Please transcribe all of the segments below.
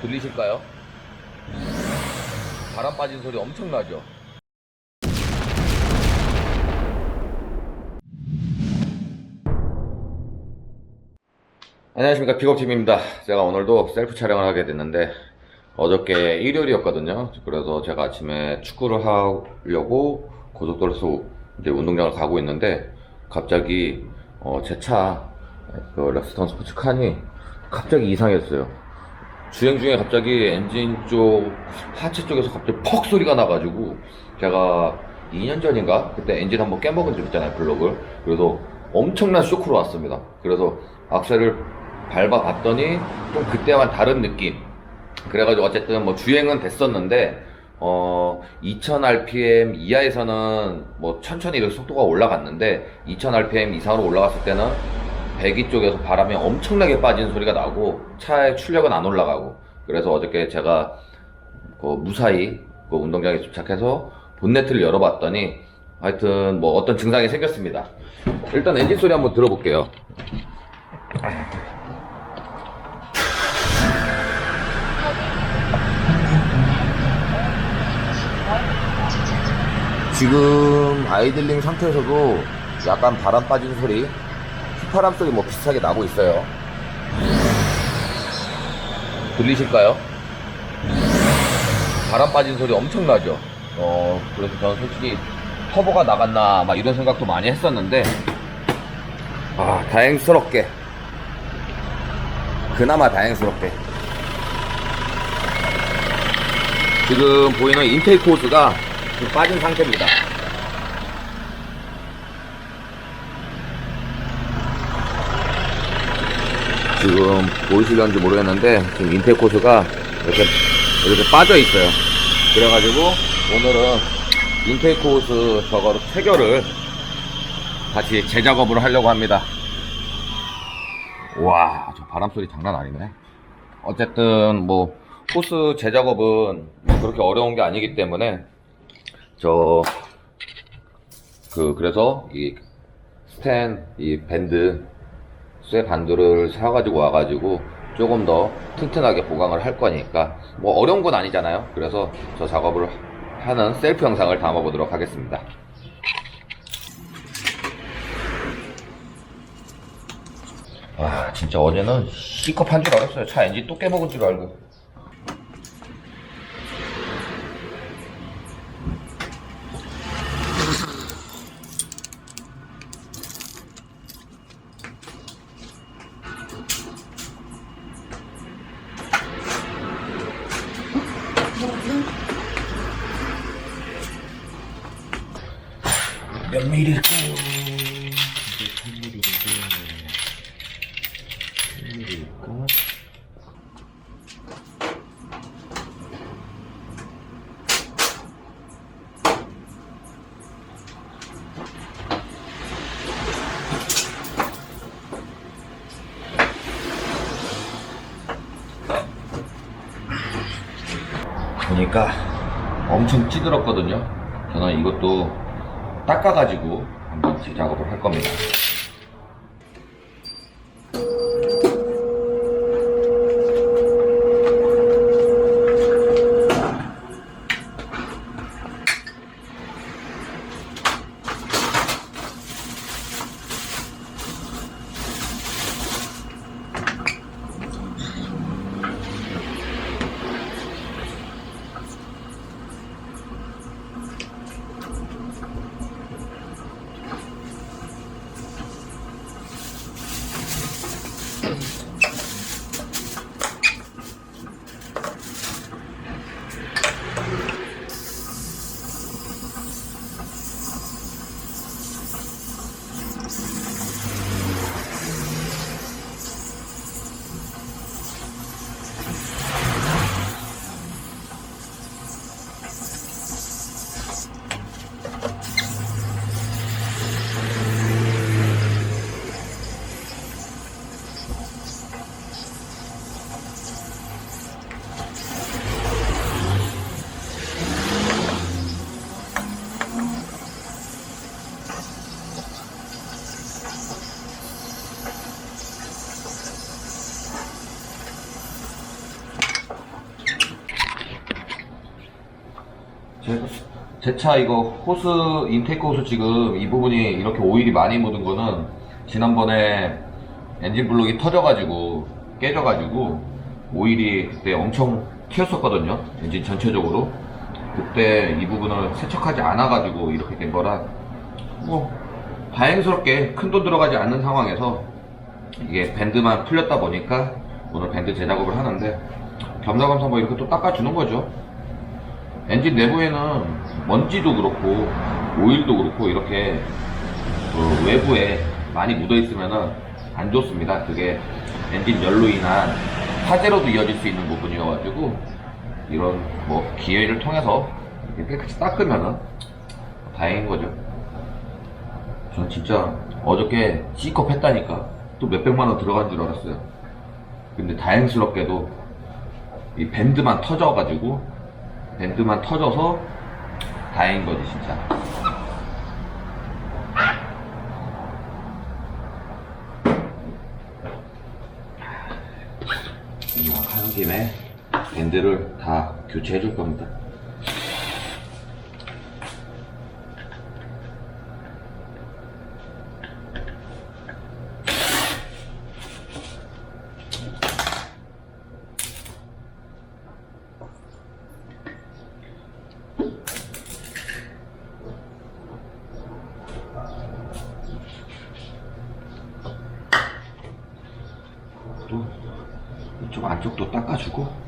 들리실까요? 바람 빠진 소리 엄청나죠? 안녕하십니까, 픽업팀입니다. 제가 오늘도 셀프 촬영을 하게 됐는데 어저께 일요일이었거든요. 그래서 제가 아침에 축구를 하려고 고속도로에서 이제 운동장을 가고 있는데 갑자기 제 차 그 렉스턴 스포츠 칸이 갑자기 이상했어요. 주행 중에 갑자기 엔진 쪽 하체 쪽에서 갑자기 퍽 소리가 나가지고 제가 2년 전인가 그때 엔진 한번 깨먹은 적 있잖아요, 블록을. 그래서 엄청난 쇼크로 왔습니다. 그래서 악셀을 밟아봤더니 좀 그때와는 다른 느낌. 그래가지고 어쨌든 뭐 주행은 됐었는데 2000rpm 이하에서는 뭐 천천히 이렇게 속도가 올라갔는데 2000rpm 이상으로 올라갔을 때는 배기 쪽에서 바람이 엄청나게 빠지는 소리가 나고 차의 출력은 안 올라가고. 그래서 어저께 제가 무사히 운동장에 도착해서 본네트를 열어봤더니 하여튼 뭐 어떤 증상이 생겼습니다. 일단 엔진 소리 한번 들어볼게요. 지금 아이들링 상태에서도 약간 바람 빠지는 소리, 휘파람 소리 뭐 비슷하게 나고 있어요. 들리실까요? 바람 빠진 소리 엄청나죠? 그래서 저는 솔직히 터보가 나갔나 막 이런 생각도 많이 했었는데 다행스럽게, 그나마 다행스럽게 지금 보이는 인테이크 호스가 좀 빠진 상태입니다. 지금 보이시려는지 모르겠는데 지금 인테이크 호스가 이렇게 빠져 있어요. 그래가지고 오늘은 인테이크 호스 저거를 체결을 다시 재작업을 하려고 합니다. 와, 저 바람 소리 장난 아니네. 어쨌든 뭐 호스 재작업은 그렇게 어려운 게 아니기 때문에 그래서 이 밴드 쇠 반도를 사가지고 와가지고 조금 더 튼튼하게 보강을 할 거니까 뭐 어려운 건 아니잖아요. 그래서 저 작업을 하는 셀프 영상을 담아보도록 하겠습니다. 와, 진짜 어제는 C컵 한 줄 알았어요. 차 엔진 또 깨먹은 줄 알고. 몇 밀일까? 보니까 엄청 찌들었거든요. 저는 이것도 닦아가지고 한번 재작업을 할 겁니다. 제 차 이거 호스, 인테이크 호스 지금 이 부분이 이렇게 오일이 많이 묻은 거는 지난번에 엔진 블록이 터져가지고 깨져가지고 오일이 그때 엄청 튀었었거든요. 엔진 전체적으로. 그때 이 부분을 세척하지 않아가지고 이렇게 된 거라, 뭐 다행스럽게 큰 돈 들어가지 않는 상황에서 이게 밴드만 풀렸다 보니까 오늘 밴드 재작업을 하는데, 겸사겸사 뭐 이렇게 또 닦아주는 거죠. 엔진 내부에는 먼지도 그렇고 오일도 그렇고 이렇게 그 외부에 많이 묻어 있으면은 안 좋습니다. 그게 엔진 열로 인한 화재로도 이어질 수 있는 부분이어가지고, 이런 뭐 기회를 통해서 이렇게 깨끗이 닦으면은 다행인 거죠. 전 진짜 어저께 C컵 했다니까 또 몇백만 원 들어간 줄 알았어요. 근데 다행스럽게도 이 밴드만 터져서 다행인 거지 진짜. 이거 하는 김에 밴드를 다 교체해 줄 겁니다. 또 이쪽 안쪽도 닦아주고,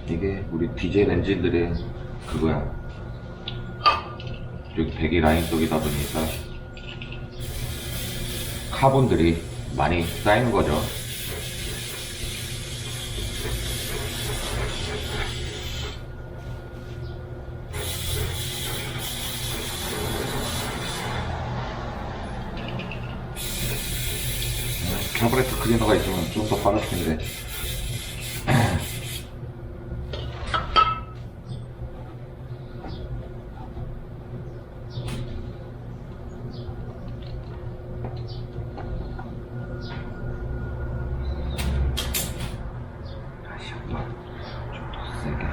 이게 우리 디젤 엔진들의 그거야. 여기 배기 라인 쪽이다 보니까 카본들이 많이 쌓이는 거죠. 카브레터 클리너가 있으면 좀 더 빠를 텐데. 다시 한번 좀 더 세게.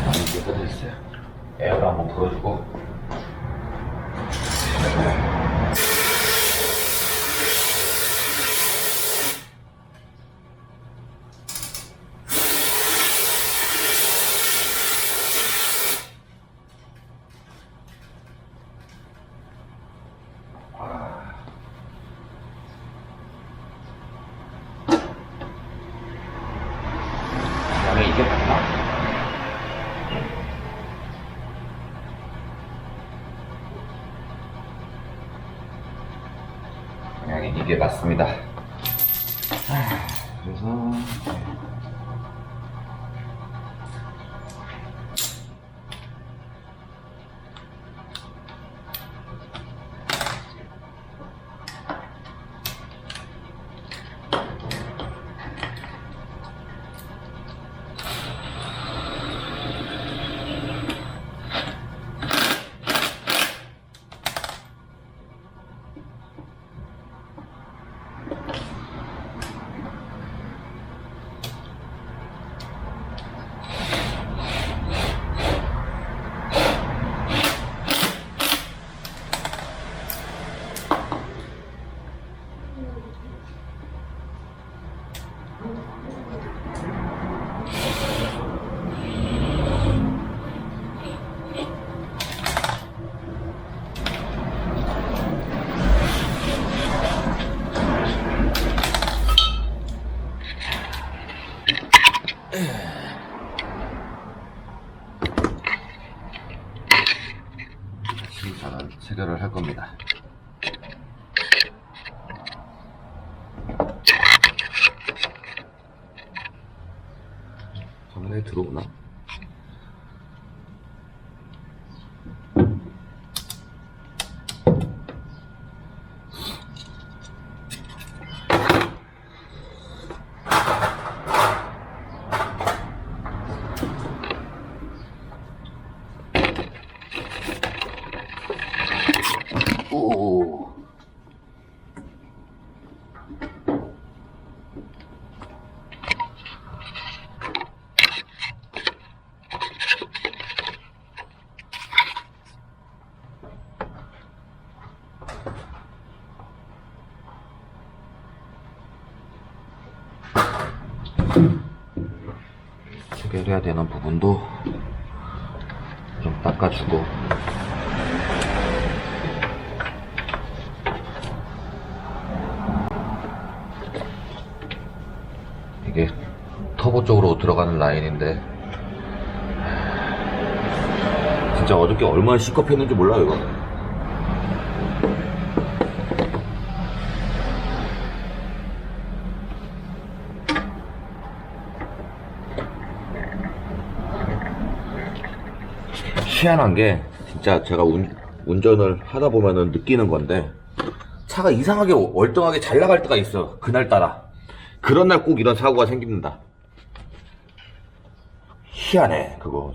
많이 깨끗해졌어요. 에어도 한번 불어주고. 그다음에 이게 맞나? 그냥 이게 맞습니다. 그래서 저는 체결을 할 겁니다. 카메라에 들어오나? 오. 체결해야 되는 부분도 좀 닦아주고, 이게 터보 쪽으로 들어가는 라인인데 진짜 어저께 얼마나 시겁했는지 몰라요 이거. 희한한 게 진짜 제가 운전을 하다 보면은 느끼는 건데, 차가 이상하게 월등하게 잘 나갈 때가 있어. 그날따라 그런 날 꼭 이런 사고가 생깁니다. 희한해 그거.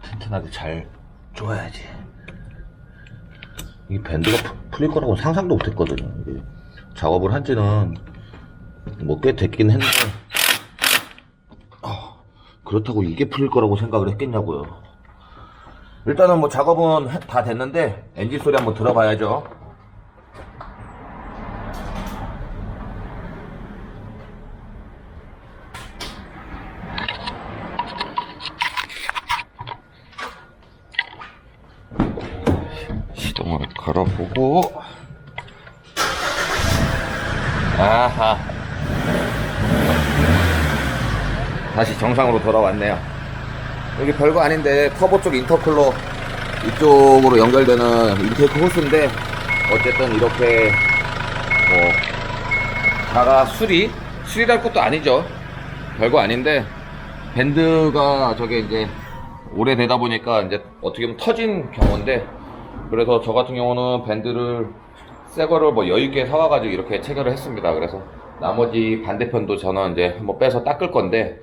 튼튼하게 잘 줘야지. 이 밴드가 풀릴 거라고 상상도 못했거든요. 이게 작업을 한 지는 뭐 꽤 됐긴 했는데, 그렇다고 이게 풀릴 거라고 생각을 했겠냐고요. 일단은 뭐 작업은 다 됐는데 엔진 소리 한번 들어봐야죠. 시동을 걸어보고, 아하, 다시 정상으로 돌아왔네요. 여기 별거 아닌데 터보 쪽 인터쿨러 이쪽으로 연결되는 인테이크 호스인데, 어쨌든 이렇게 뭐 자가 수리랄 것도 아니죠. 별거 아닌데 밴드가 저게 이제 오래되다 보니까 이제 어떻게 보면 터진 경우인데, 그래서 저 같은 경우는 밴드를 새 거를 뭐 여유있게 사와가지고 이렇게 체결을 했습니다. 그래서 나머지 반대편도 저는 이제 한번 빼서 닦을 건데,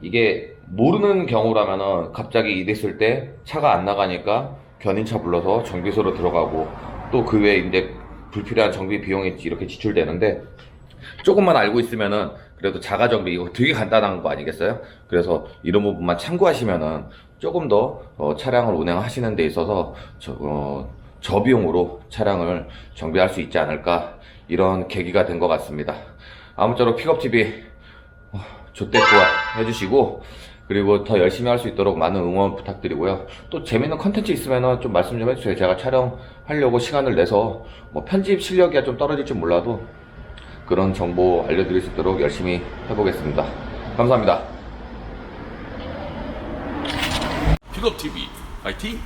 이게 모르는 경우라면은 갑자기 이랬을 때 차가 안 나가니까 견인차 불러서 정비소로 들어가고, 또 그 외에 이제 불필요한 정비 비용이 이렇게 지출되는데, 조금만 알고 있으면은 그래도 자가 정비 이거 되게 간단한 거 아니겠어요? 그래서 이런 부분만 참고하시면은 조금 더 차량을 운행하시는 데 있어서 저비용으로 차량을 정비할 수 있지 않을까, 이런 계기가 된 것 같습니다. 아무쪼록 픽업TV 좆대꾸와 해주시고, 그리고 더 열심히 할 수 있도록 많은 응원 부탁드리고요. 또 재밌는 컨텐츠 있으면 좀 말씀 좀 해주세요. 제가 촬영하려고 시간을 내서 뭐 편집 실력이 좀 떨어질지 몰라도 그런 정보 알려드릴 수 있도록 열심히 해보겠습니다. 감사합니다. 픽업TV 파이팅!